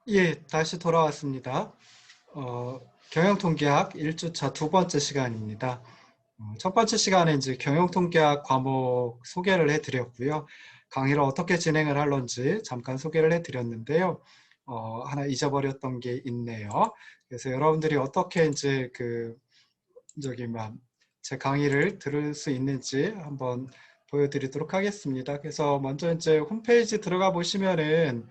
예, 다시 돌아왔습니다. 경영통계학 1주차 두 번째 시간입니다. 첫 번째 시간에 이제 경영통계학 과목 소개를 해드렸고요. 강의를 어떻게 진행을 할런지 잠깐 소개를 해드렸는데요. 하나 잊어버렸던 게 있네요. 그래서 여러분들이 어떻게 이제 제 강의를 들을 수 있는지 한번 보여드리도록 하겠습니다. 그래서 먼저 이제 홈페이지 들어가 보시면은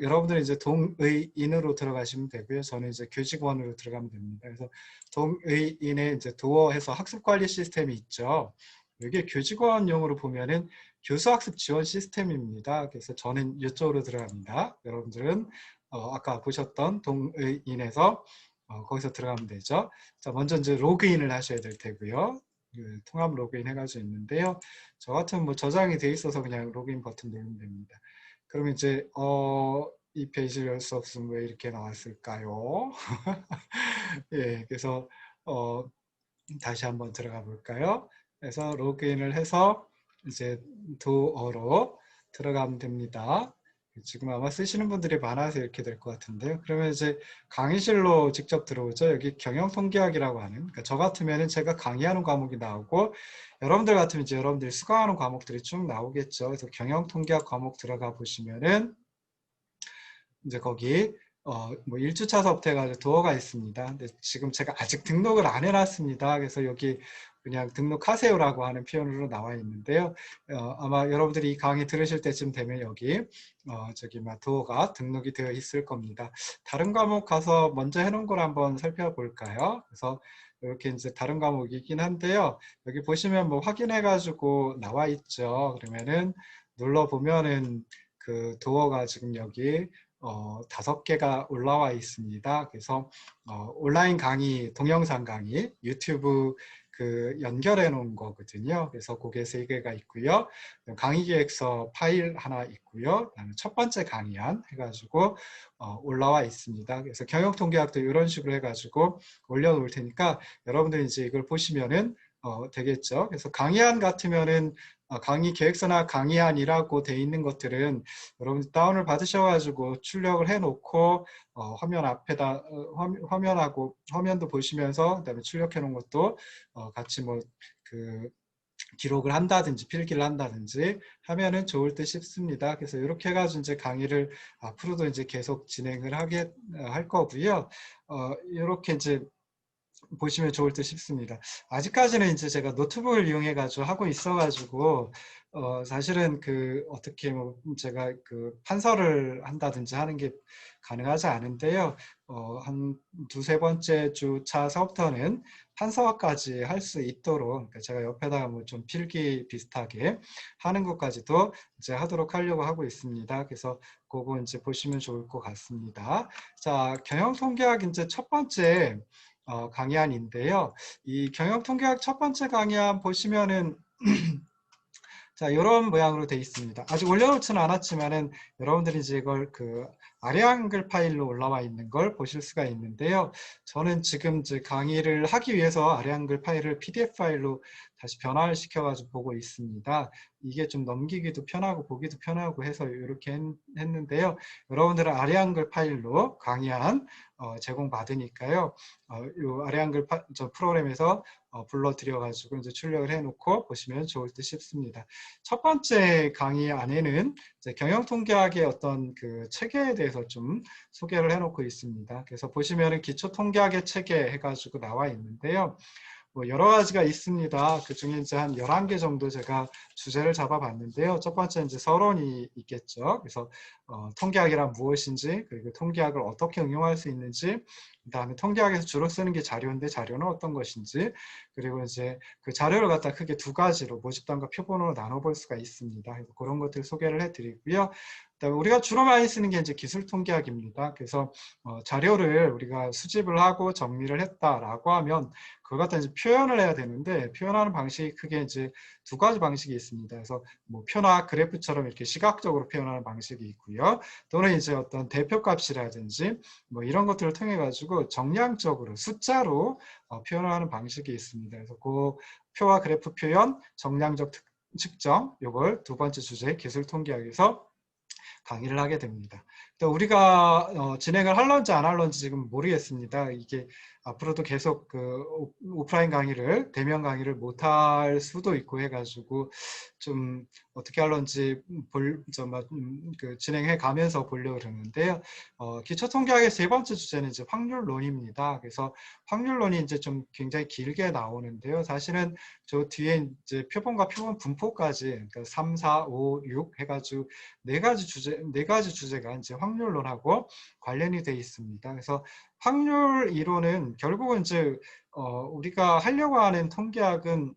여러분들이 이제 동의인으로 들어가시면 되고요. 저는 이제 교직원으로 들어가면 됩니다. 그래서 동의인에 이제 도어해서 학습관리 시스템이 있죠. 이게 교직원용으로 보면은 교수학습 지원 시스템입니다. 그래서 저는 이쪽으로 들어갑니다. 여러분들은 아까 보셨던 동의인에서 거기서 들어가면 되죠. 자, 먼저 이제 로그인을 하셔야 될 테고요. 그 통합 로그인 해가지고 있는데요. 저 같은 뭐 저장이 돼 있어서 그냥 로그인 버튼 누르면 됩니다. 그러면 이제 이 페이지를 열 수 없으면 왜 이렇게 나왔을까요? 예, 그래서 어, 다시 한번 들어가 볼까요? 그래서 로그인을 해서 이제 도어로 들어가면 됩니다. 지금 아마 쓰시는 분들이 많아서 이렇게 될 것 같은데요. 그러면 이제 강의실로 직접 들어오죠. 여기 경영통계학이라고 하는, 그러니까 저 같으면은 제가 강의하는 과목이 나오고, 여러분들 같으면 이제 여러분들이 수강하는 과목들이 쭉 나오겠죠. 그래서 경영통계학 과목 들어가 보시면은 이제 거기 뭐 1주차서부터 해가지고 도어가 있습니다. 근데 지금 제가 아직 등록을 안 해놨습니다. 그래서 여기 그냥 등록하세요라고 하는 표현으로 나와 있는데요. 아마 여러분들이 이 강의 들으실 때쯤 되면 여기 저기 막 도어가 등록이 되어 있을 겁니다. 다른 과목 가서 먼저 해놓은 걸 한번 살펴볼까요? 그래서 이렇게 이제 다른 과목이긴 한데요. 여기 보시면 뭐 확인해가지고 나와 있죠. 그러면은 눌러보면은 그 도어가 지금 여기 5개가 올라와 있습니다. 그래서 온라인 강의, 동영상 강의, 유튜브 그 연결해 놓은 거거든요. 그래서 그게 3개가 있고요. 강의 계획서 파일 하나 있고요. 그다음에 첫 번째 강의안 해가지고 올라와 있습니다. 그래서 경영통계학도 이런 식으로 해가지고 올려놓을 테니까 여러분들이 이제 이걸 보시면은 되겠죠. 그래서 강의안 같으면은 강의 계획서나 강의안이라고 돼 있는 것들은 여러분 다운을 받으셔가지고 출력을 해놓고 화면 앞에다 화면하고 화면도 보시면서 그다음에 출력해 놓은 것도 같이 뭐 그 기록을 한다든지 필기를 한다든지 하면은 좋을 듯 싶습니다. 그래서 이렇게 해가지고 이제 강의를 앞으로도 이제 계속 진행을 하게 할 거고요. 이렇게 이제 보시면 좋을 듯 싶습니다. 아직까지는 이제 제가 노트북을 이용해 가지고 하고 있어 가지고 사실은 그 어떻게 뭐 제가 그 판서를 한다든지 하는 게 가능하지 않은데요. 한 두세 번째 주 차서부터는 판서까지 할 수 있도록, 그러니까 제가 옆에다가 뭐 좀 필기 비슷하게 하는 것까지도 이제 하도록 하려고 하고 있습니다. 그래서 그거 이제 보시면 좋을 것 같습니다. 자, 경영통계학 이제 첫 번째 강의안인데요. 이 경영통계학 첫 번째 강의안 보시면은 자, 이런 모양으로 되어 있습니다. 아직 올려놓지는 않았지만은 여러분들이 이제 이걸 그 아래 한글 파일로 올라와 있는 걸 보실 수가 있는데요. 저는 지금 이제 강의를 하기 위해서 아래 한글 파일을 PDF 파일로 다시 변화를 시켜가지고 보고 있습니다. 이게 좀 넘기기도 편하고 보기도 편하고 해서 이렇게 했는데요. 여러분들은 아래 한글 파일로 강의안 제공받으니까요. 이 아래 한글 저 프로그램에서 불러들여가지고 이제 출력을 해놓고 보시면 좋을 듯 싶습니다. 첫 번째 강의 안에는 경영통계학의 어떤 그 체계에 대해서 좀 소개를 해놓고 있습니다. 그래서 보시면은 기초통계학의 체계 해가지고 나와 있는데요. 뭐 여러 가지가 있습니다. 그 중에 이제 한 11개 정도 제가 주제를 잡아봤는데요. 첫 번째 이제 서론이 있겠죠. 그래서 통계학이란 무엇인지, 그리고 통계학을 어떻게 응용할 수 있는지, 그다음에 통계학에서 주로 쓰는 게 자료인데 자료는 어떤 것인지, 그리고 이제 그 자료를 갖다 크게 두 가지로 모집단과 표본으로 나눠볼 수가 있습니다. 그래서 그런 것들 소개를 해드리고요. 그다음에 우리가 주로 많이 쓰는 게 이제 기술 통계학입니다. 그래서 자료를 우리가 수집을 하고 정리를 했다라고 하면 그걸 갖다 이제 표현을 해야 되는데 표현하는 방식이 크게 이제 두 가지 방식이 있습니다. 그래서 뭐 표나 그래프처럼 이렇게 시각적으로 표현하는 방식이 있고요. 또는 이제 어떤 대표값이라든지 뭐 이런 것들을 통해 가지고 정량적으로 숫자로 표현을 하는 방식이 있습니다. 그래서 그 표와 그래프 표현, 정량적 측정, 요걸 두 번째 주제 기술 통계학에서 강의를 하게 됩니다. 또 우리가 진행을 할런지 안 할런지 지금 모르겠습니다. 이게 앞으로도 계속 그 오프라인 강의를, 대면 강의를 못 할 수도 있고 해가지고 좀 어떻게 할런지 그 진행해 가면서 보려고 그러는데요. 기초통계학의 세 번째 주제는 이제 확률론입니다. 그래서 확률론이 이제 좀 굉장히 길게 나오는데요. 사실은 저 뒤에 이제 표본과 표본 분포까지, 그러니까 3, 4, 5, 6 해가지고 네 가지 주제가 이제 확률론하고 관련이 돼 있습니다. 그래서 확률 이론은 결국은 이제 우리가 하려고 하는 통계학은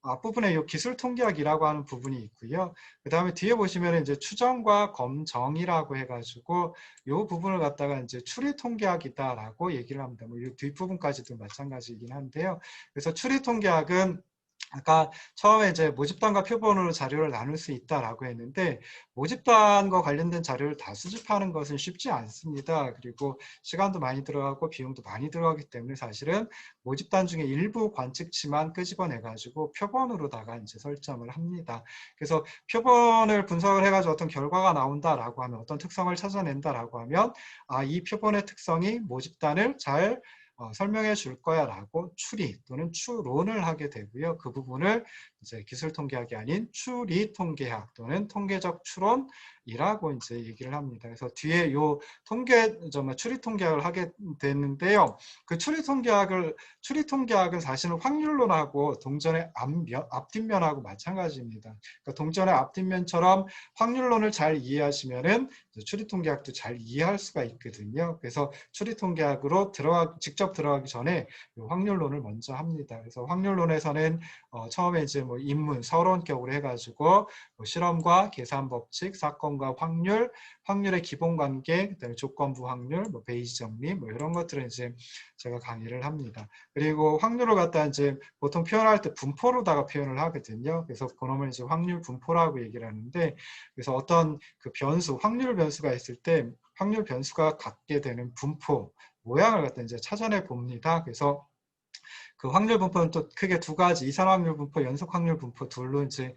앞부분에 이 기술 통계학이라고 하는 부분이 있고요. 그 다음에 뒤에 보시면 이제 추정과 검정이라고 해가지고 이 부분을 갖다가 이제 추리 통계학이다라고 얘기를 합니다. 뭐이 뒷부분까지도 마찬가지이긴 한데요. 그래서 추리 통계학은 아까 처음에 이제 모집단과 표본으로 자료를 나눌 수 있다라고 했는데 모집단과 관련된 자료를 다 수집하는 것은 쉽지 않습니다. 그리고 시간도 많이 들어가고 비용도 많이 들어가기 때문에 사실은 모집단 중에 일부 관측치만 끄집어내 가지고 표본으로다가 이제 설정을 합니다. 그래서 표본을 분석을 해가지고 어떤 결과가 나온다라고 하면, 어떤 특성을 찾아낸다라고 하면 이 표본의 특성이 모집단을 잘 설명해 줄 거야 라고 추리 또는 추론을 하게 되고요. 그 부분을 이제 기술 통계학이 아닌 추리 통계학 또는 통계적 추론이라고 이제 얘기를 합니다. 그래서 뒤에 요 추리 통계학을 하게 되는데요. 그 추리 통계학은 사실은 확률론하고 동전의 앞뒷면하고 마찬가지입니다. 그러니까 동전의 앞뒷면처럼 확률론을 잘 이해하시면은 추리 통계학도 잘 이해할 수가 있거든요. 그래서 추리 통계학으로 직접 들어가기 전에 확률론을 먼저 합니다. 그래서 확률론에서는 처음에 이제 뭐 인문, 서론격으로 해가지고 뭐 실험과 계산 법칙, 사건과 확률의 기본 관계, 그다음에 조건부 확률, 뭐 베이지 정리, 뭐 이런 것들은 이제 제가 강의를 합니다. 그리고 확률을 갖다 이제 보통 표현할 때 분포로다가 표현을 하거든요. 그래서 그놈을 이제 확률 분포라고 얘기를 하는데, 그래서 어떤 그 변수, 확률 변수가 있을 때 확률 변수가 갖게 되는 분포 모양을 갖다 이제 찾아내 봅니다. 그래서 그 확률 분포는 또 크게 두 가지, 이산 확률 분포, 연속 확률 분포 둘로 이제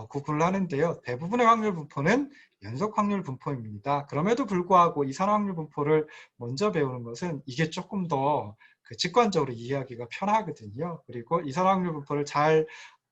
구분을 하는데요. 대부분의 확률 분포는 연속 확률 분포입니다. 그럼에도 불구하고 이산 확률 분포를 먼저 배우는 것은 이게 조금 더 그 직관적으로 이해하기가 편하거든요. 그리고 이산 확률 분포를 잘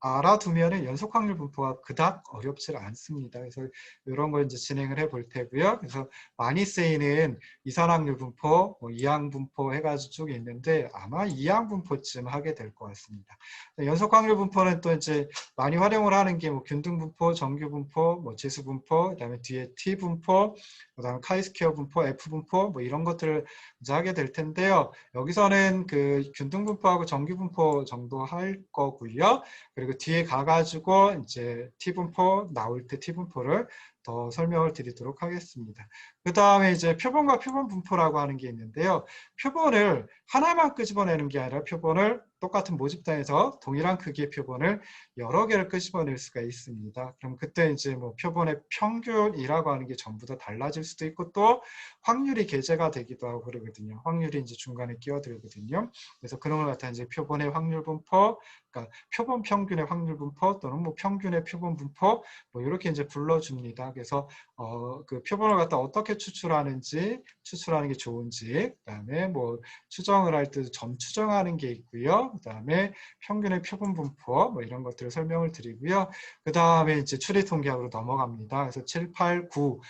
알아두면은 연속 확률 분포가 그닥 어렵지 않습니다. 그래서 이런 걸 이제 진행을 해볼 테고요. 그래서 많이 쓰이는 이산 확률 분포, 뭐 이항 분포 해가지고 쭉 있는데 아마 이항 분포쯤 하게 될 것 같습니다. 연속 확률 분포는 또 이제 많이 활용을 하는 게 뭐 균등 분포, 정규 분포, 뭐 지수 분포, 그다음에 뒤에 T 분포, 그다음에 카이스퀘어 분포, F 분포 뭐 이런 것들을 이제 하게 될 텐데요. 여기서는 그 균등 분포하고 정규 분포 정도 할 거고요. 그리고 뒤에 가가지고 이제 T분포 나올 때 T분포를 더 설명을 드리도록 하겠습니다. 그 다음에 이제 표본과 표본 분포라고 하는 게 있는데요. 표본을 하나만 끄집어내는 게 아니라 표본을 똑같은 모집단에서 동일한 크기의 표본을 여러 개를 끄집어낼 수가 있습니다. 그럼 그때 이제 뭐 표본의 평균이라고 하는 게 전부 다 달라질 수도 있고 또 확률이 계제가 되기도 하고 그러거든요. 확률이 이제 중간에 끼어들거든요. 그래서 그런 걸 갖다 이제 표본의 확률 분포, 그러니까 표본 평균의 확률 분포 또는 뭐 평균의 표본 분포 뭐 이렇게 이제 불러줍니다. 그래서 그 표본을 갖다 어떻게 추출하는 게 좋은지, 그다음에 뭐 추정을 할 때 점 추정하는 게 있고요. 그다음에 평균의 표본 분포 뭐 이런 것들을 설명을 드리고요. 그다음에 이제 추리 통계학으로 넘어갑니다. 그래서 7, 8, 9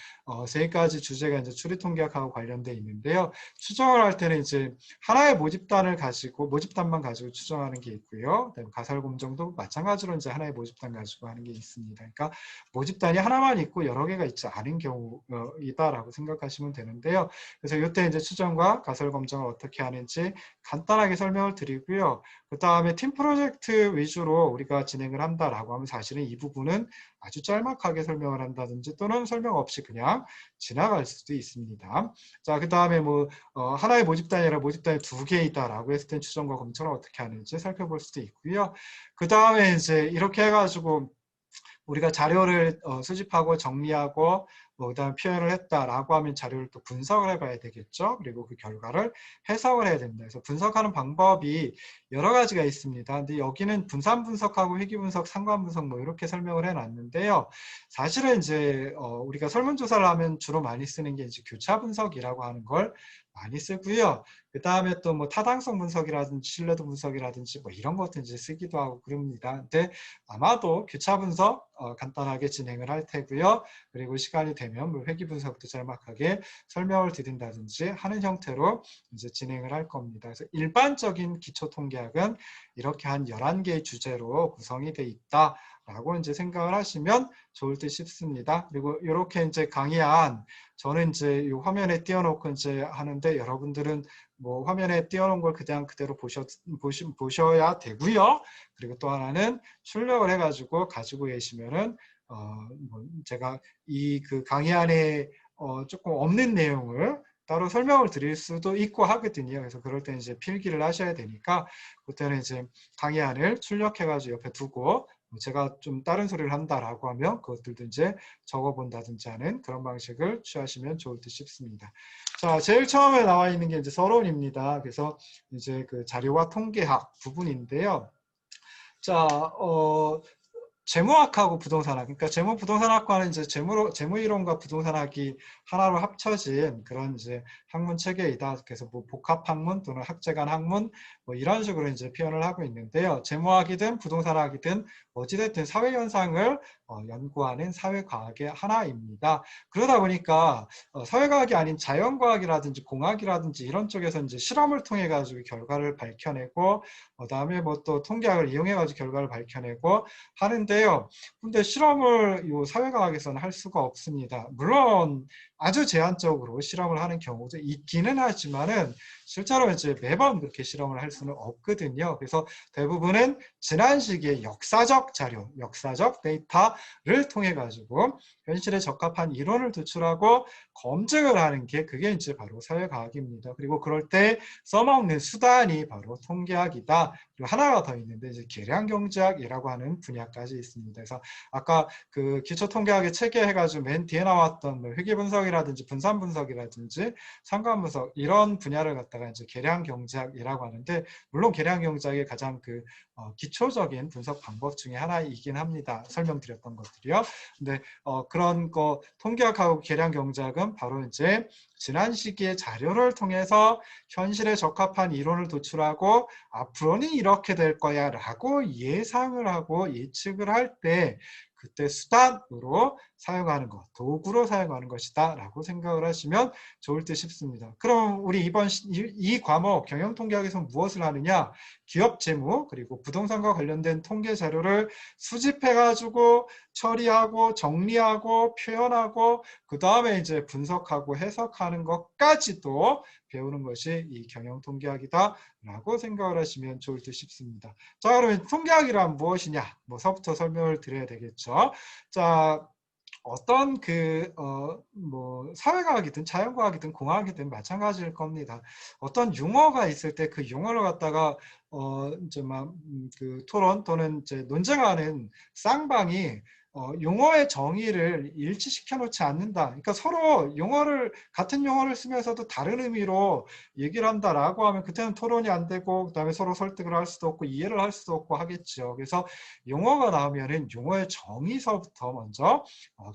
세 가지 주제가 이제 추리 통계학하고 관련돼 있는데요. 추정을 할 때는 이제 하나의 모집단만 가지고 추정하는 게 있고요. 그다음에 가설 검정도 마찬가지로 이제 하나의 모집단 가지고 하는 게 있습니다. 그러니까 모집단이 하나만 있고 여러 개가 있지 않은 경우이다라고 생각하시면 되는데요. 그래서 이때 이제 추정과 가설 검정을 어떻게 하는지 간단하게 설명을 드리고요. 그 다음에 팀 프로젝트 위주로 우리가 진행을 한다라고 하면 사실은 이 부분은 아주 짤막하게 설명을 한다든지 또는 설명 없이 그냥 지나갈 수도 있습니다. 자, 그 다음에 뭐 하나의 모집단이 아니라 모집단이 두 개이다라고 했을 때 추정과 검증을 어떻게 하는지 살펴볼 수도 있고요. 그 다음에 이제 이렇게 해가지고 우리가 자료를 수집하고 정리하고 그다음에 표현을 했다라고 하면 자료를 또 분석을 해봐야 되겠죠. 그리고 그 결과를 해석을 해야 됩니다. 그래서 분석하는 방법이 여러 가지가 있습니다. 근데 여기는 분산 분석하고 회귀 분석, 상관 분석 뭐 이렇게 설명을 해놨는데요. 사실은 이제 우리가 설문조사를 하면 주로 많이 쓰는 게 이제 교차 분석이라고 하는 걸 많이 쓰고요. 그 다음에 또 뭐 타당성 분석이라든지 신뢰도 분석이라든지 뭐 이런 것도 이제 쓰기도 하고 그럽니다. 근데 아마도 교차 분석 간단하게 진행을 할 테고요. 그리고 시간이 되면 뭐 회귀 분석도 짤막하게 설명을 드린다든지 하는 형태로 이제 진행을 할 겁니다. 그래서 일반적인 기초 통계학은 이렇게 한 11개의 주제로 구성이 돼 있다. 라고 이제 생각을 하시면 좋을 듯 싶습니다. 그리고 이렇게 이제 강의한 저는 이제 이 화면에 띄워놓고 이제 하는데 여러분들은 뭐 화면에 띄워놓은 걸 그냥 그대로 보셔야 되고요. 그리고 또 하나는 출력을 해가지고 가지고 계시면은 뭐 제가 이 그 강의 안에 조금 없는 내용을 따로 설명을 드릴 수도 있고 하거든요. 그래서 그럴 때는 이제 필기를 하셔야 되니까 그때는 이제 강의안을 출력해가지고 옆에 두고 제가 좀 다른 소리를 한다라고 하면 그것들도 이제 적어본다든지 하는 그런 방식을 취하시면 좋을 듯 싶습니다. 자, 제일 처음에 나와 있는 게 이제 서론입니다. 그래서 이제 그 자료와 통계학 부분인데요. 자, 재무학하고 부동산학, 그러니까 재무부동산학과는 이제 재무이론과 부동산학이 하나로 합쳐진 그런 이제 학문 체계이다. 그래서 뭐 복합학문 또는 학제간 학문 뭐 이런 식으로 이제 표현을 하고 있는데요. 재무학이든 부동산학이든 어찌됐든 사회현상을 연구하는 사회과학의 하나입니다. 그러다 보니까 사회과학이 아닌 자연과학이라든지 공학이라든지 이런 쪽에서 이제 실험을 통해 가지고 결과를 밝혀내고 그다음에 뭐 또 통계학을 이용해 가지고 결과를 밝혀내고 하는데요. 근데 실험을 이 사회과학에서는 할 수가 없습니다. 물론 아주 제한적으로 실험을 하는 경우도 있기는 하지만은 실제로 이제 매번 그렇게 실험을 할 수는 없거든요. 그래서 대부분은 지난 시기의 역사적 자료, 역사적 데이터를 통해 가지고 현실에 적합한 이론을 도출하고 검증을 하는 게 그게 이제 바로 사회과학입니다. 그리고 그럴 때 써먹는 수단이 바로 통계학이다. 그리고 하나가 더 있는데 이제 계량경제학이라고 하는 분야까지 있습니다. 그래서 아까 그 기초통계학의 체계 해가지고 맨 뒤에 나왔던 뭐 회계분석이라든지 분산분석이라든지 상관분석 이런 분야를 갖다가 이제 계량경제학이라고 하는데 물론 계량경제학의 가장 그 기초적인 분석 방법 중에 하나이긴 합니다. 설명드렸던 것들이요. 근데 그런 거 통계학하고 계량경제학은 바로 이제 지난 시기의 자료를 통해서 현실에 적합한 이론을 도출하고 앞으로는 이렇게 될 거야 라고 예상을 하고 예측을 할 때 그때 수단으로 사용하는 것, 도구로 사용하는 것이다 라고 생각을 하시면 좋을 듯 싶습니다. 그럼 우리 이번 이 과목 경영통계학에서 무엇을 하느냐? 기업 재무 그리고 부동산과 관련된 통계 자료를 수집해가지고 처리하고 정리하고 표현하고 그 다음에 이제 분석하고 해석하는 것까지도 배우는 것이 이 경영통계학이다 라고 생각을 하시면 좋을 듯 싶습니다. 자, 그러면 통계학이란 무엇이냐? 뭐서부터 설명을 드려야 되겠죠. 자, 어떤 뭐 사회과학이든 자연과학이든 공학이든 마찬가지일 겁니다. 어떤 용어가 있을 때 그 용어를 갖다가 이제 막 그 토론 또는 이제 논쟁하는 쌍방이 용어의 정의를 일치시켜 놓지 않는다. 그러니까 서로 같은 용어를 쓰면서도 다른 의미로 얘기를 한다라고 하면 그때는 토론이 안 되고 그다음에 서로 설득을 할 수도 없고 이해를 할 수도 없고 하겠죠. 그래서 용어가 나오면은 용어의 정의서부터 먼저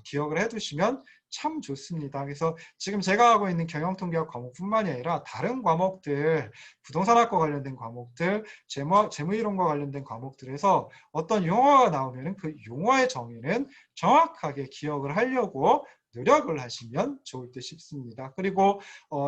기억을 해두시면 참 좋습니다. 그래서 지금 제가 하고 있는 경영통계학 과목뿐만이 아니라 다른 과목들, 부동산학과 관련된 과목들, 재무이론과 관련된 과목들에서 어떤 용어가 나오면 그 용어의 정의는 정확하게 기억을 하려고 노력을 하시면 좋을 듯 싶습니다. 그리고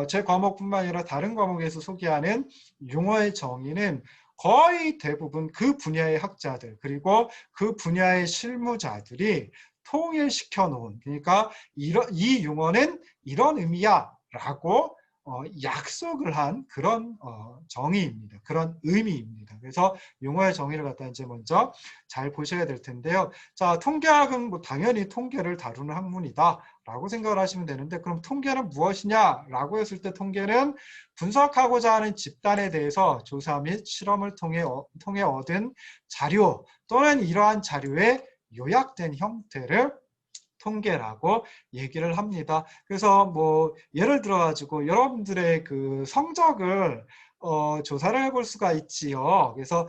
제 과목뿐만 아니라 다른 과목에서 소개하는 용어의 정의는 거의 대부분 그 분야의 학자들 그리고 그 분야의 실무자들이 통일시켜 놓은 그러니까 이 용어는 이런 의미야 라고 약속을 한 그런 정의입니다. 그런 의미입니다. 그래서 용어의 정의를 갖다 이제 먼저 잘 보셔야 될 텐데요. 자, 통계학은 뭐 당연히 통계를 다루는 학문이다 라고 생각을 하시면 되는데 그럼 통계는 무엇이냐 라고 했을 때 통계는 분석하고자 하는 집단에 대해서 조사 및 실험을 통해 얻은 자료 또는 이러한 자료의 요약된 형태를 통계라고 얘기를 합니다. 그래서 뭐 예를 들어 가지고 여러분들의 그 성적을 조사를 해볼 수가 있지요. 그래서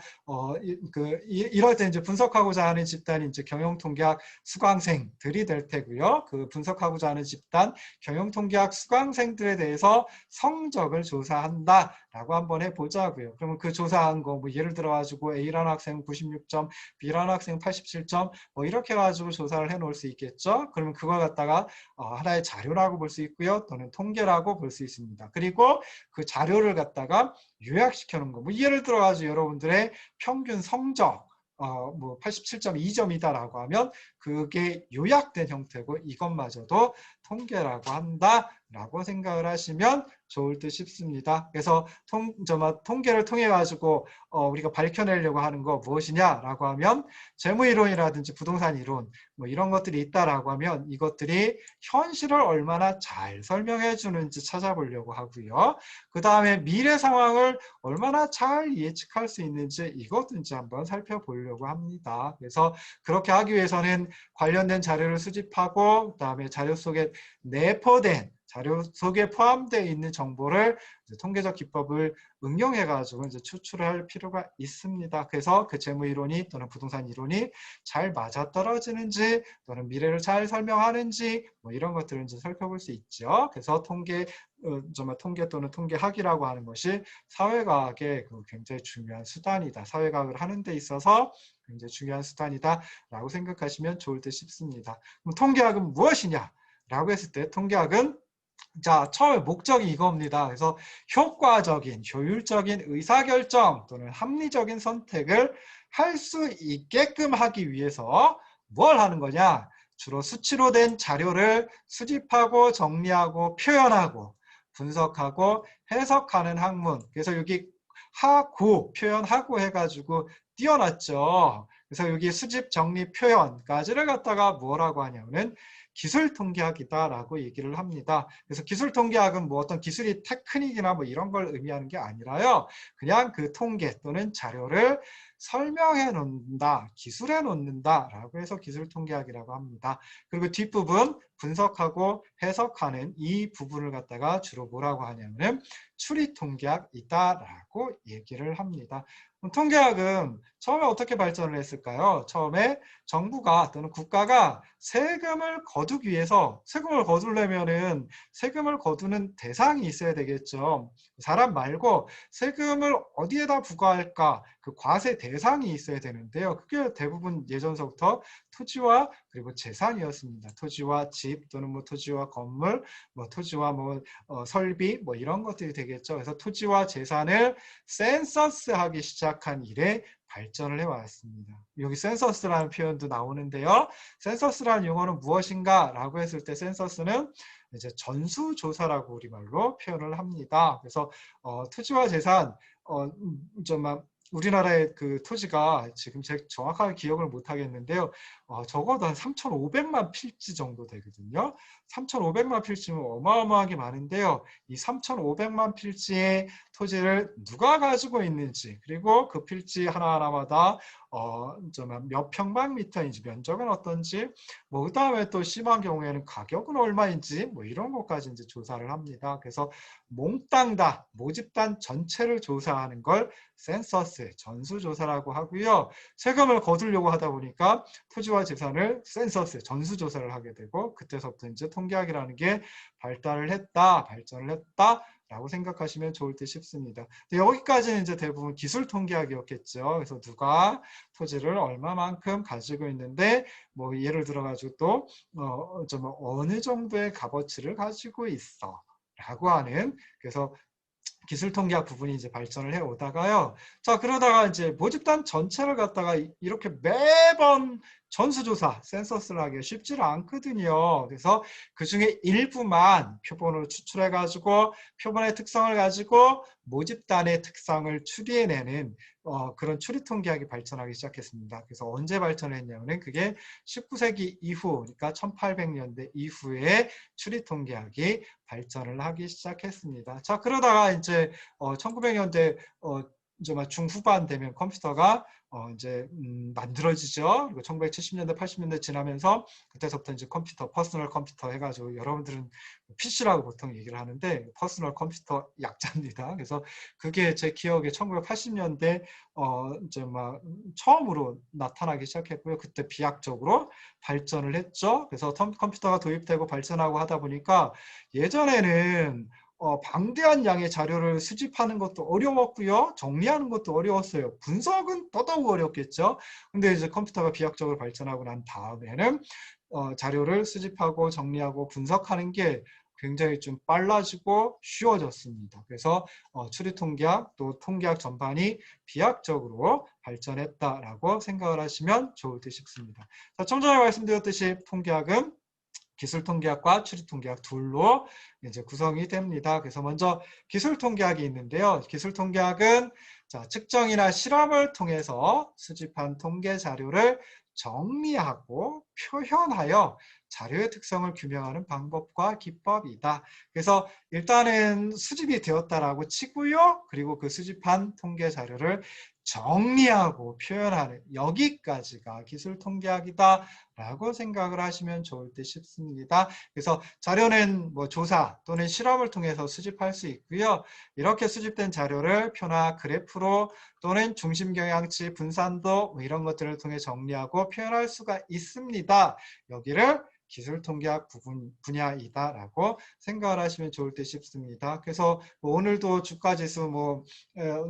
이럴 때 이제 분석하고자 하는 집단이 이제 경영통계학 수강생들이 될 테고요. 그 분석하고자 하는 집단 경영통계학 수강생들에 대해서 성적을 조사한다라고 한번 해보자고요. 그러면 그 조사한 거 뭐 예를 들어 가지고 A라는 학생 96점, B라는 학생 87점 뭐 이렇게 가지고 조사를 해 놓을 수 있겠죠. 그러면 그걸 갖다가 하나의 자료라고 볼 수 있고요. 또는 통계라고 볼 수 있습니다. 그리고 그 자료를 갖다가 요약시켜 놓은 거. 뭐 예를 들어 가지고 여러분들의 평균 성적 뭐 87.2점이다라고 하면 그게 요약된 형태고 이것마저도 통계라고 한다라고 생각을 하시면 좋을 듯 싶습니다. 그래서 통계를 통해 가지고 우리가 밝혀내려고 하는 거 무엇이냐라고 하면 재무이론이라든지 부동산 이론 뭐 이런 것들이 있다라고 하면 이것들이 현실을 얼마나 잘 설명해 주는지 찾아보려고 하고요. 그 다음에 미래 상황을 얼마나 잘 예측할 수 있는지 이것도 이제 한번 살펴보려고 합니다. 그래서 그렇게 하기 위해서는 관련된 자료를 수집하고 그다음에 자료 속에 내포된 자료 속에 포함되어 있는 정보를 통계적 기법을 응용해 가지고 이제 추출할 필요가 있습니다. 그래서 그 재무 이론이 또는 부동산 이론이 잘 맞아떨어지는지 또는 미래를 잘 설명하는지 뭐 이런 것들을 이제 살펴볼 수 있죠. 그래서 정말 통계 또는 통계학이라고 하는 것이 사회과학의 굉장히 중요한 수단이다. 사회과학을 하는 데 있어서 굉장히 중요한 수단이다라고 생각하시면 좋을 듯 싶습니다. 그럼 통계학은 무엇이냐? 라고 했을 때 통계학은 자, 처음에 목적이 이겁니다. 그래서 효과적인, 효율적인 의사결정 또는 합리적인 선택을 할 수 있게끔 하기 위해서 뭘 하는 거냐? 주로 수치로 된 자료를 수집하고 정리하고 표현하고 분석하고 해석하는 학문. 그래서 여기 하고, 표현하고 해가지고 띄어놨죠. 그래서 여기 수집, 정리, 표현까지를 갖다가 뭐라고 하냐면은 기술통계학이다라고 얘기를 합니다. 그래서 기술통계학은 뭐 어떤 기술이 테크닉이나 뭐 이런 걸 의미하는 게 아니라요. 그냥 그 통계 또는 자료를 설명해 놓는다, 기술해 놓는다라고 해서 기술통계학이라고 합니다. 그리고 뒷부분 분석하고 해석하는 이 부분을 갖다가 주로 뭐라고 하냐면 추리통계학이다라고 얘기를 합니다. 통계학은 처음에 어떻게 발전을 했을까요? 처음에 정부가 또는 국가가 세금을 거두기 위해서 세금을 거두려면은 세금을 거두는 대상이 있어야 되겠죠. 사람 말고 세금을 어디에다 부과할까? 그 과세 대상이 있어야 되는데요. 그게 대부분 예전서부터 토지와 그리고 재산이었습니다. 토지와 집 또는 뭐 토지와 건물, 뭐 토지와 뭐 설비 뭐 이런 것들이 되겠죠. 그래서 토지와 재산을 센서스하기 시작한 이래 발전을 해왔습니다. 여기 센서스라는 표현도 나오는데요. 센서스라는 용어는 무엇인가? 라고 했을 때 센서스는 이제 전수조사라고 우리말로 표현을 합니다. 그래서 토지와 재산, 우리나라의 그 토지가 지금 제가 정확하게 기억을 못 하겠는데요. 적어도 한 3,500만 필지 정도 되거든요. 3,500만 필지면 어마어마하게 많은데요. 이 3,500만 필지의 토지를 누가 가지고 있는지 그리고 그 필지 하나하나마다 몇 평방미터인지 면적은 어떤지 뭐 그다음에 또 심한 경우에는 가격은 얼마인지 뭐 이런 것까지 이제 조사를 합니다. 그래서 몽땅 다 모집단 전체를 조사하는 걸 센서스 전수조사라고 하고요. 세금을 거두려고 하다 보니까 토지와 재산을 센서스 전수조사를 하게 되고 그때서부터 이제 통계학이라는 게 발전을 했다. 라고 생각하시면 좋을 듯 싶습니다. 여기까지는 이제 대부분 기술 통계학이었겠죠. 그래서 누가 토지를 얼마만큼 가지고 있는데 뭐 예를 들어 가지고 또 어느 정도의 값어치를 가지고 있어 라고 하는 그래서 기술통계학 부분이 이제 발전을 해 오다가요. 자, 그러다가 이제 모집단 전체를 갖다가 이렇게 매번 전수조사, 센서스를 하기 쉽지는 않거든요. 그래서 그 중에 일부만 표본으로 추출해가지고 표본의 특성을 가지고 모집단의 특성을 추리해내는 그런 추리통계학이 발전하기 시작했습니다. 그래서 언제 발전했냐면 그게 19세기 이후, 그러니까 1800년대 이후에 추리통계학이 발전을 하기 시작했습니다. 자, 그러다가 이제 1900년대 이제 막 중후반 되면 컴퓨터가 이제 만들어지죠. 그리고 1970년대, 80년대 지나면서 그때서부터 이제 컴퓨터, 퍼스널 컴퓨터 해가지고 여러분들은 PC라고 보통 얘기를 하는데 퍼스널 컴퓨터 약자입니다. 그래서 그게 제 기억에 1980년대 이제 막 처음으로 나타나기 시작했고요. 그때 비약적으로 발전을 했죠. 그래서 컴퓨터가 도입되고 발전하고 하다 보니까 예전에는 방대한 양의 자료를 수집하는 것도 어려웠고요. 정리하는 것도 어려웠어요. 분석은 더더욱 어렵겠죠. 근데 이제 컴퓨터가 비약적으로 발전하고 난 다음에는 자료를 수집하고 정리하고 분석하는 게 굉장히 좀 빨라지고 쉬워졌습니다. 그래서 추리통계학 또 통계학 전반이 비약적으로 발전했다라고 생각을 하시면 좋을 듯 싶습니다. 자, 좀 전에 말씀드렸듯이 통계학은 기술통계학과 추리통계학 둘로 이제 구성이 됩니다. 그래서 먼저 기술통계학이 있는데요. 기술통계학은 자, 측정이나 실험을 통해서 수집한 통계 자료를 정리하고 표현하여 자료의 특성을 규명하는 방법과 기법이다. 그래서 일단은 수집이 되었다라고 치고요. 그리고 그 수집한 통계 자료를 정리하고 표현하는 여기까지가 기술통계학이다 라고 생각을 하시면 좋을 듯 싶습니다. 그래서 자료는 뭐 조사 또는 실험을 통해서 수집할 수 있고요. 이렇게 수집된 자료를 표나 그래프로 또는 중심경향치, 분산도 뭐 이런 것들을 통해 정리하고 표현할 수가 있습니다. 여기를 기술통계학 분야이다라고 생각을 하시면 좋을 듯 싶습니다. 그래서 뭐 오늘도 주가지수 뭐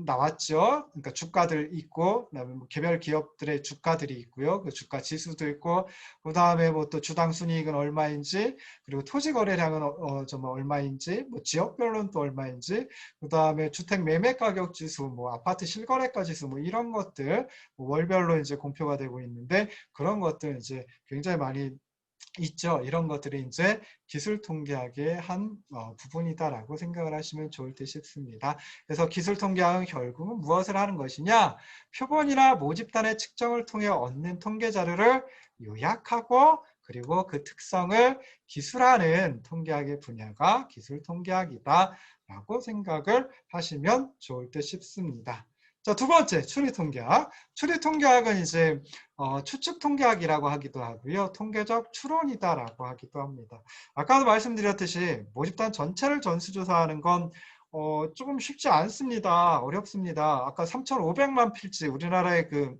나왔죠. 그러니까 주가들 있고, 그다음에 뭐 개별 기업들의 주가들이 있고요. 그 주가 지수도 있고, 그 다음에 뭐 또 주당 순이익은 얼마인지, 그리고 토지 거래량은 좀 얼마인지, 뭐 지역별로는 또 얼마인지, 그 다음에 주택 매매 가격 지수, 뭐 아파트 실거래가 지수, 뭐 이런 것들 뭐 월별로 이제 공표가 되고 있는데 그런 것들 이제 굉장히 많이 있죠. 이런 것들이 이제 기술 통계학의 한 부분이다라고 생각을 하시면 좋을 듯 싶습니다. 그래서 기술 통계학은 결국은 무엇을 하는 것이냐? 표본이나 모집단의 측정을 통해 얻는 통계 자료를 요약하고 그리고 그 특성을 기술하는 통계학의 분야가 기술 통계학이다라고 생각을 하시면 좋을 듯 싶습니다. 자, 두 번째, 추리통계학. 추리통계학은 이제 추측통계학이라고 하기도 하고요. 통계적 추론이다라고 하기도 합니다. 아까도 말씀드렸듯이 모집단 전체를 전수조사하는 건 조금 쉽지 않습니다. 어렵습니다. 아까 3,500만 필지, 우리나라의 그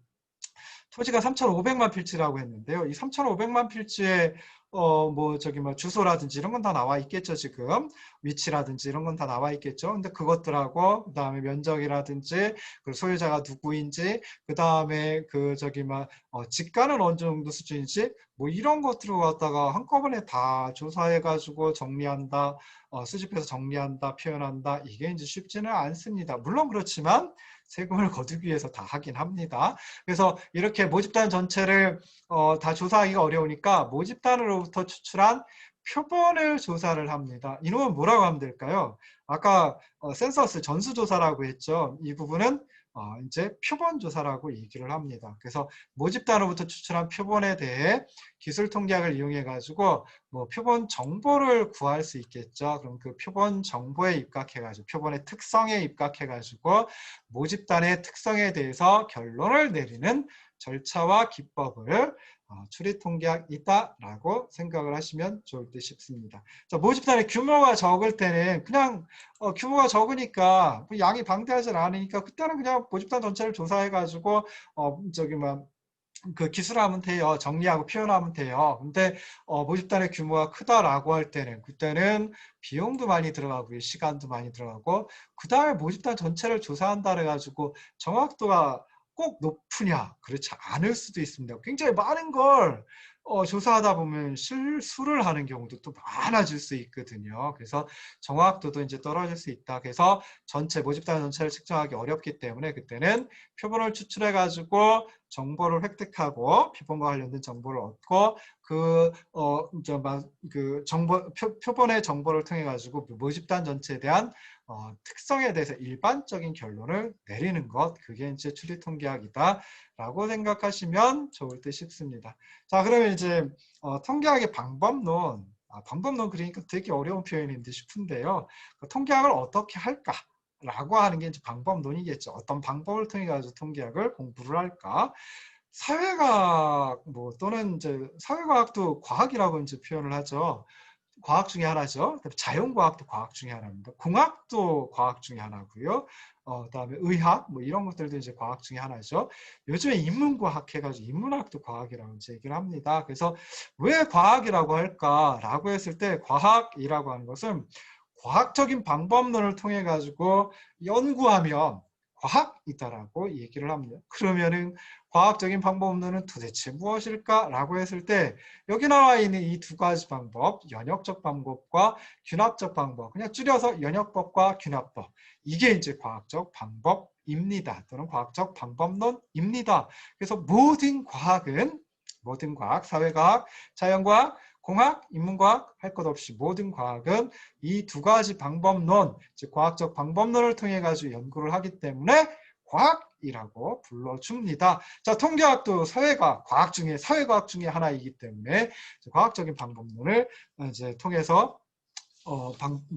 토지가 3,500만 필지라고 했는데요. 이 3,500만 필지에 뭐 저기 뭐 주소라든지 이런 건 다 나와 있겠죠. 지금 위치라든지 이런 건 다 나와 있겠죠. 근데 그것들하고 그다음에 면적이라든지 그 소유자가 누구인지 그다음에 그 저기 막 집가는 어느 정도 수준인지 뭐 이런 것들을 갖다가 한꺼번에 다 조사해 가지고 정리한다. 수집해서 정리한다, 표현한다. 이게 이제 쉽지는 않습니다. 물론 그렇지만 세금을 거두기 위해서 다 하긴 합니다. 그래서 이렇게 모집단 전체를 다 조사하기가 어려우니까 모집단으로부터 추출한 표본을 조사를 합니다. 이놈은 뭐라고 하면 될까요? 아까 센서스 전수조사라고 했죠. 이 부분은 이제 표본 조사라고 얘기를 합니다. 그래서 모집단으로부터 추출한 표본에 대해 기술 통계학을 이용해 가지고 뭐 표본 정보를 구할 수 있겠죠. 그럼 그 표본 정보에 입각해 가지고 표본의 특성에 입각해 가지고 모집단의 특성에 대해서 결론을 내리는 절차와 기법을 추리통계학이다라고 생각을 하시면 좋을 듯 싶습니다. 자, 모집단의 규모가 적을 때는 그냥 규모가 적으니까 양이 방대하지 않으니까 그때는 그냥 모집단 전체를 조사해가지고 저기 뭐 그 기술하면 돼요. 정리하고 표현하면 돼요. 근데 모집단의 규모가 크다라고 할 때는 그때는 비용도 많이 들어가고 시간도 많이 들어가고 그 다음에 모집단 전체를 조사한다 해가지고 정확도가 꼭 높으냐? 그렇지 않을 수도 있습니다. 굉장히 많은 걸 조사하다 보면 실수를 하는 경우도 또 많아질 수 있거든요. 그래서 정확도도 이제 떨어질 수 있다. 그래서 전체 모집단 전체를 측정하기 어렵기 때문에 그때는 표본을 추출해 가지고 정보를 획득하고 표본과 관련된 정보를 얻고 그 표본의 정보를 통해 가지고 모집단 전체에 대한 특성에 대해서 일반적인 결론을 내리는 것, 그게 이제 추리통계학이다라고 생각하시면 좋을 듯 싶습니다. 자, 그러면 이제 통계학의 방법론, 방법론 그러니까 되게 어려운 표현인데 싶은데요. 통계학을 어떻게 할까? 라고 하는 게 이제 방법론이겠죠. 어떤 방법을 통해 가지고 통계학을 공부를 할까? 사회과학 뭐 또는 이제 사회과학도 과학이라고 이제 표현을 하죠. 과학 중에 하나죠. 그다음에 자연과학도 과학 중에 하나입니다. 공학도 과학 중에 하나고요. 그다음에 의학 뭐 이런 것들도 이제 과학 중에 하나죠. 요즘에 인문과학 해가지고 인문학도 과학이라고 이제 얘기를 합니다. 그래서 왜 과학이라고 할까라고 했을 때 과학이라고 하는 것은 과학적인 방법론을 통해 가지고 연구하면 과학이다라고 얘기를 합니다. 그러면은 과학적인 방법론은 도대체 무엇일까라고 했을 때 여기 나와 있는 이 두 가지 방법, 연역적 방법과 균합적 방법, 그냥 줄여서 연역법과 균합법, 이게 이제 과학적 방법입니다. 또는 과학적 방법론입니다. 그래서 모든 과학은 모든 과학, 사회과학, 자연과학, 공학, 인문과학 할 것 없이 모든 과학은 이 두 가지 방법론, 즉 과학적 방법론을 통해 가지고 연구를 하기 때문에 과학이라고 불러줍니다. 자, 통계학도 사회과학, 사회과학 중에 하나이기 때문에 과학적인 방법론을 이제 통해서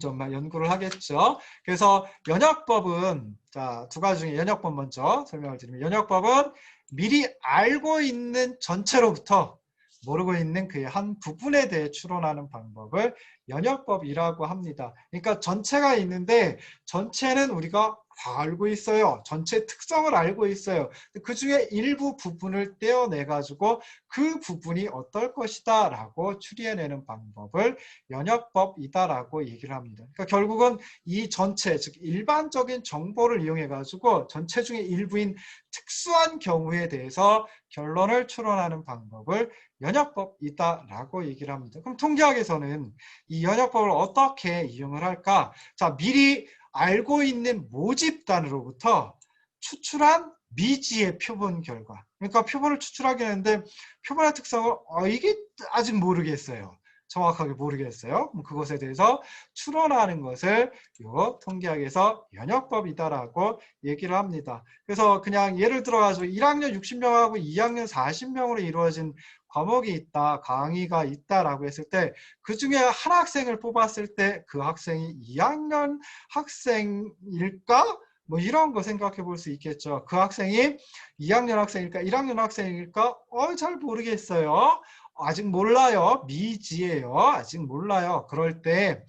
정말 연구를 하겠죠. 그래서 연역법은 자, 두 가지 중에 연역법 먼저 설명을 드리면 연역법은 미리 알고 있는 전체로부터 모르고 있는 그의 한 부분에 대해 추론하는 방법을 연역법이라고 합니다. 그러니까 전체가 있는데 전체는 우리가 다 알고 있어요. 전체 특성을 알고 있어요. 그 중에 일부 부분을 떼어내가지고 그 부분이 어떨 것이다 라고 추리해내는 방법을 연역법이다라고 얘기를 합니다. 그러니까 결국은 이 전체, 즉 일반적인 정보를 이용해가지고 전체 중에 일부인 특수한 경우에 대해서 결론을 추론하는 방법을 연역법이다라고 얘기를 합니다. 그럼 통계학에서는 이 연역법을 어떻게 이용을 할까? 자, 미리 알고 있는 모집단으로부터 추출한 미지의 표본 결과. 그러니까 표본을 추출하게 되는데 표본의 특성을 이게 아직 모르겠어요. 정확하게 모르겠어요. 그것에 대해서 추론하는 것을 요 통계학에서 연역법이다라고 얘기를 합니다. 그래서 그냥 예를 들어가지고 1학년 60명하고 2학년 40명으로 이루어진 과목이 있다, 강의가 있다라고 했을 때 그 중에 한 학생을 뽑았을 때 그 학생이 2학년 학생일까? 뭐 이런 거 생각해 볼 수 있겠죠. 그 학생이 2학년 학생일까? 1학년 학생일까? 잘 모르겠어요. 아직 몰라요. 미지예요. 아직 몰라요. 그럴 때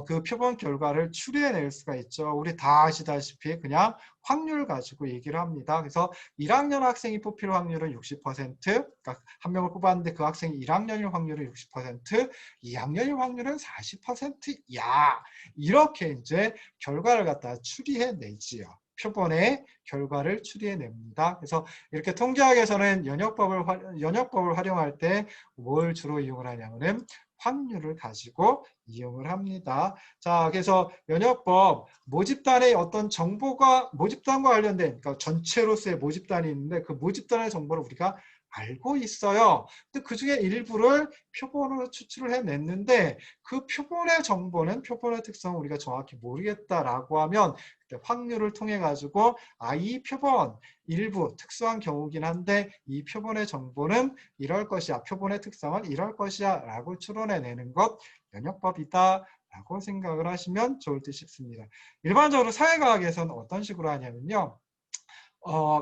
그 표본 결과를 추리해낼 수가 있죠. 우리 다 아시다시피 그냥 확률 가지고 얘기를 합니다. 그래서 1학년 학생이 뽑힐 확률은 60%, 그러니까 한 명을 뽑았는데 그 학생이 1학년일 확률은 60%, 2학년일 확률은 40%야. 이렇게 이제 결과를 갖다 추리해내지요. 표본의 결과를 추리해냅니다. 그래서 이렇게 통계학에서는 연역법을 활용할 때 뭘 주로 이용을 하냐면은 확률을 가지고 이용을 합니다. 자, 그래서 연역법 모집단의 어떤 정보가 모집단과 관련된 그러니까 전체로서의 모집단이 있는데 그 모집단의 정보를 우리가 알고 있어요. 근데 그 중에 일부를 표본으로 추출을 해냈는데 그 표본의 정보는 표본의 특성을 우리가 정확히 모르겠다라고 하면 그때 확률을 통해 가지고 이 표본 일부 특수한 경우긴 한데 이 표본의 정보는 이럴 것이야. 표본의 특성은 이럴 것이야 라고 추론해내는 것 연역법이다 라고 생각을 하시면 좋을 듯 싶습니다. 일반적으로 사회과학에서는 어떤 식으로 하냐면요.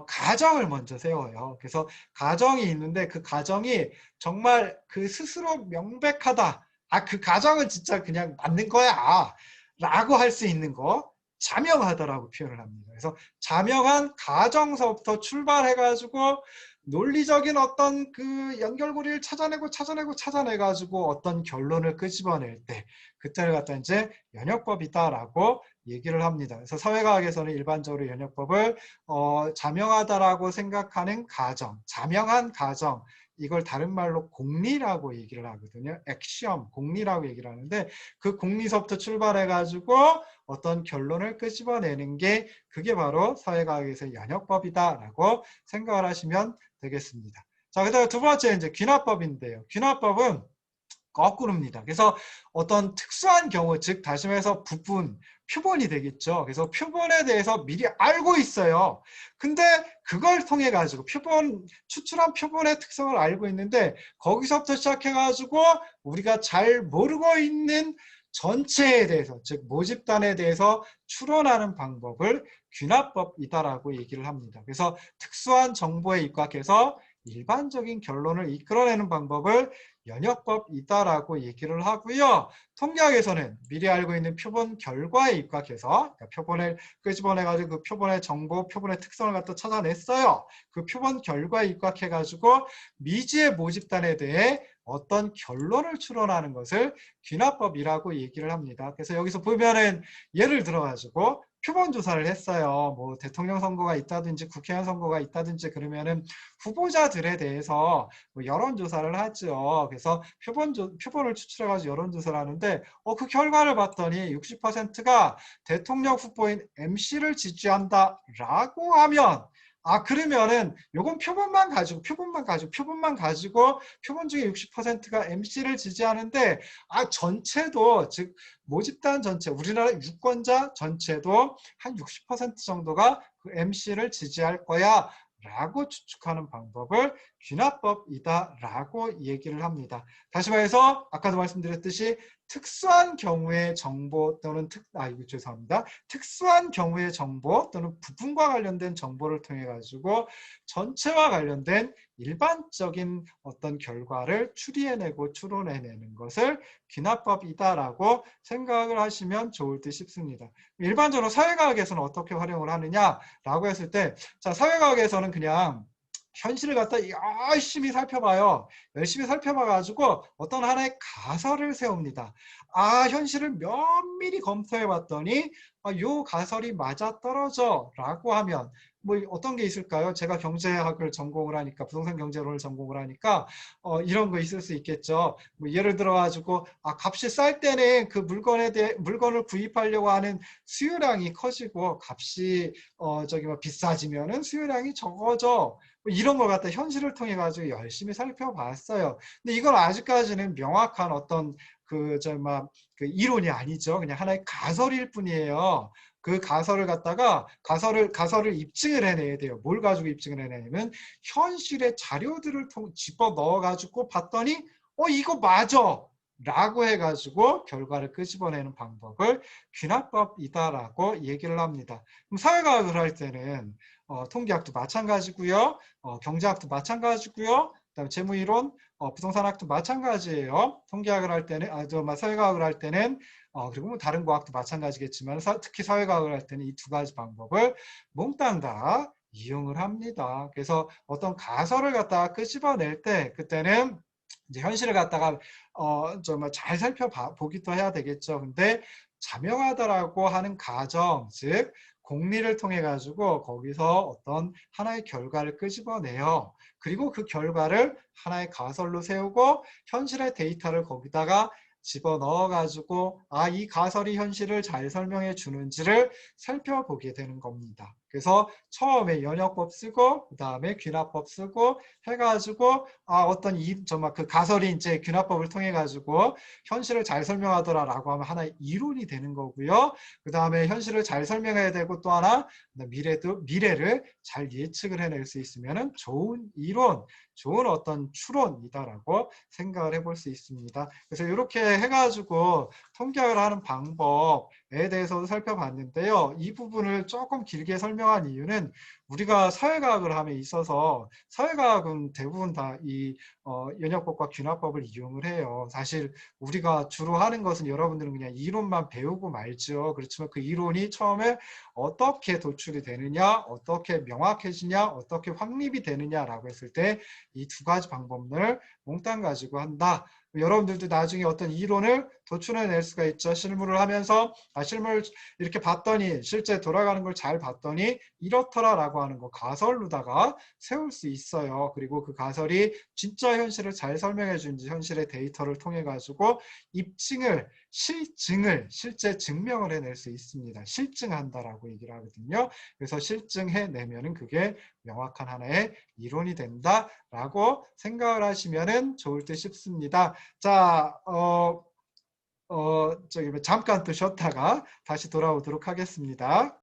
가정을 먼저 세워요. 그래서 가정이 있는데 그 가정이 정말 그 스스로 명백하다. 그 가정은 진짜 그냥 맞는 거야. 라고 할 수 있는 거. 자명하다라고 표현을 합니다. 그래서 자명한 가정서부터 출발해가지고 논리적인 어떤 그 연결고리를 찾아내가지고 어떤 결론을 끄집어낼 때 그때를 갖다 이제 연역법이다라고 얘기를 합니다. 그래서 사회과학에서는 일반적으로 연역법을 자명하다라고 생각하는 가정, 자명한 가정, 이걸 다른 말로 공리라고 얘기를 하거든요. 액시엄, 공리라고 얘기를 하는데 그 공리서부터 출발해가지고 어떤 결론을 끄집어내는 게 그게 바로 사회과학에서 연역법이다라고 생각을 하시면 되겠습니다. 자, 그다음에 두 번째 이제 귀납법인데요. 귀납법은 거꾸로입니다. 그래서 어떤 특수한 경우, 즉 다시 말해서 부분, 표본이 되겠죠. 그래서 표본에 대해서 미리 알고 있어요. 근데 그걸 통해 가지고 추출한 표본의 특성을 알고 있는데 거기서부터 시작해 가지고 우리가 잘 모르고 있는 전체에 대해서, 즉 모집단에 대해서 추론하는 방법을 귀납법이다라고 얘기를 합니다. 그래서 특수한 정보에 입각해서 일반적인 결론을 이끌어내는 방법을 연역법이다라고 얘기를 하고요. 통계학에서는 미리 알고 있는 표본 결과에 입각해서, 그러니까 표본을 끄집어내가지고 그 표본의 정보, 표본의 특성을 갖다 찾아냈어요. 그 표본 결과에 입각해가지고 미지의 모집단에 대해 어떤 결론을 추론하는 것을 귀납법이라고 얘기를 합니다. 그래서 여기서 보면은 예를 들어가지고 표본 조사를 했어요. 뭐 대통령 선거가 있다든지 국회의원 선거가 있다든지 그러면은 후보자들에 대해서 뭐 여론조사를 하죠. 그래서 표본을 추출해가지고 여론조사를 하는데 그 결과를 봤더니 60%가 대통령 후보인 MC를 지지한다라고 하면 그러면은 요건 표본만 가지고 표본 중에 60%가 MC를 지지하는데 전체도 즉 모집단 전체 우리나라 유권자 전체도 한 60% 정도가 그 MC를 지지할 거야 라고 추측하는 방법을 귀납법이다라고 얘기를 합니다. 다시 말해서 아까도 말씀드렸듯이 특수한 경우의 정보 또는 죄송합니다. 특수한 경우의 정보 또는 부분과 관련된 정보를 통해 가지고 전체와 관련된 일반적인 어떤 결과를 추리해내고 추론해내는 것을 귀납법이다라고 생각을 하시면 좋을 듯 싶습니다. 일반적으로 사회과학에서는 어떻게 활용을 하느냐라고 했을 때, 자, 사회과학에서는 그냥 현실을 갖다 열심히 살펴봐요. 열심히 살펴봐가지고 어떤 하나의 가설을 세웁니다. 현실을 면밀히 검토해 봤더니 요 가설이 맞아떨어져 라고 하면 뭐 어떤 게 있을까요? 제가 경제학을 전공을 하니까 부동산 경제론을 전공을 하니까 이런 거 있을 수 있겠죠. 뭐 예를 들어 가지고 값이 쌀 때는 그 물건을 구입하려고 하는 수요량이 커지고 값이 비싸지면은 수요량이 적어져. 뭐 이런 걸 갖다 현실을 통해 가지고 열심히 살펴봤어요. 근데 이건 아직까지는 명확한 어떤 그 이론이 아니죠. 그냥 하나의 가설일 뿐이에요. 그 가설을 갖다가 가설을 입증을 해내야 돼요. 뭘 가지고 입증을 해내냐면 현실의 자료들을 집어 넣어 가지고 봤더니 이거 맞아 라고 해가지고 결과를 끄집어내는 방법을 귀납법이다라고 얘기를 합니다. 그럼 사회과학을 할 때는 통계학도 마찬가지고요. 경제학도 마찬가지고요. 그다음에 재무이론, 부동산학도 마찬가지예요. 통계학을 할 때는, 사회과학을 할 때는, 그리고 뭐 다른 과학도 마찬가지겠지만, 특히 사회과학을 할 때는 이 두 가지 방법을 몽땅 다 이용을 합니다. 그래서 어떤 가설을 갖다가 끄집어낼 때, 그때는 이제 현실을 갖다가 정말 잘 살펴보기도 해야 되겠죠. 근데 자명하다라고 하는 가정, 즉 공리를 통해 가지고 거기서 어떤 하나의 결과를 끄집어내요. 그리고 그 결과를 하나의 가설로 세우고 현실의 데이터를 거기다가 집어넣어 가지고 이 가설이 현실을 잘 설명해 주는지를 살펴보게 되는 겁니다. 그래서 처음에 연역법 쓰고 그 다음에 귀납법 쓰고 해가지고 어떤 그 가설이 이제 귀납법을 통해 가지고 현실을 잘 설명하더라라고 하면 하나의 이론이 되는 거고요. 그 다음에 현실을 잘 설명해야 되고 또 하나 미래를 잘 예측을 해낼 수 있으면은 좋은 이론, 좋은 어떤 추론이다라고 생각을 해볼 수 있습니다. 그래서 이렇게 해가지고 통계학을 하는 방법에 대해서 살펴봤는데요. 이 부분을 조금 길게 설명한 이유는 우리가 사회과학을 함에 있어서 사회과학은 대부분 다 이 연역법과 귀납법을 이용을 해요. 사실 우리가 주로 하는 것은 여러분들은 그냥 이론만 배우고 말죠. 그렇지만 그 이론이 처음에 어떻게 도출이 되느냐, 어떻게 명확해지냐, 어떻게 확립이 되느냐라고 했을 때 이 두 가지 방법을 몽땅 가지고 한다. 여러분들도 나중에 어떤 이론을 도출해낼 수가 있죠. 실무를 하면서 실무를 이렇게 봤더니 실제 돌아가는 걸 잘 봤더니 이렇더라라고 하는 거 가설로다가 세울 수 있어요. 그리고 그 가설이 진짜 현실을 잘 설명해 주는지 현실의 데이터를 통해 가지고 실제 증명을 해낼 수 있습니다. 실증한다라고 얘기를 하거든요. 그래서 실증해내면은 그게 명확한 하나의 이론이 된다라고 생각을 하시면은 좋을 듯 싶습니다. 자, 잠깐 또 쉬었다가 다시 돌아오도록 하겠습니다.